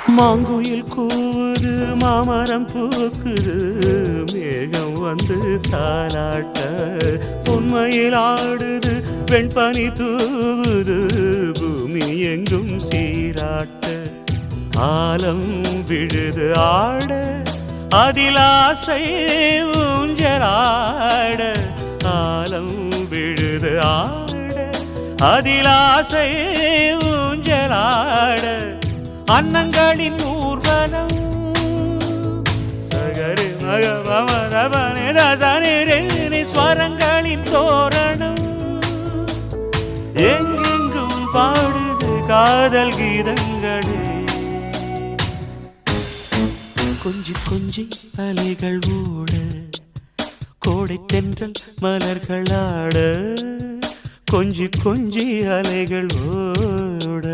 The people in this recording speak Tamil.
மாங்குயில் கூவுது மாமரம் பூக்குது மேகம் வந்து தாலாட்ட உண்மையில் ஆடுது வெண்பனி தூவுது பூமி எங்கும் சீராட்ட ஆலம் விழுது ஆட அதில் ஆசை ஊஞ்சலாட ஆலம் விழுது ஆட அதில் ஆசை ஊஞ்சலாட அன்னங்களின் ஊர்வலம் சகரி மகமரபனே ரசனி ஸ்வரங்களின் தோரணம் எங்கெங்கும் பாடுது காதல் கீதங்களே கொஞ்சி கொஞ்சி அலைகள் ஓட கோடை தென்றல் மலர்கள் ஆட கொஞ்சி கொஞ்சி அலைகள் ஓட